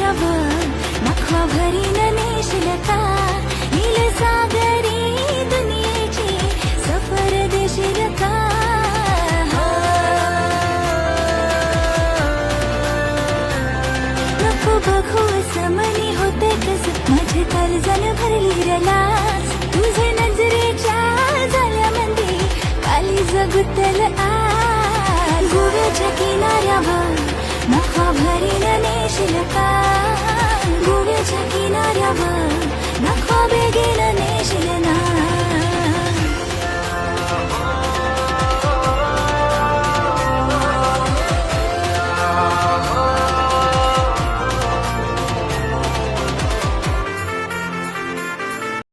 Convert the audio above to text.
किनाऱ्यावर नखवा भरीन नेशील का नीलसागरी दुनियेची सफर देशील का नको बघू समनी होते कस माझे कर्जन भरली रलास तुझे नजरेच्या झाल्यामध्ये काली जगतल आज गोव्याच्या किनाऱ्यावर नखवा भरीन नेशील का गोव्याच्या किनाऱ्यावर नखवा बेगीन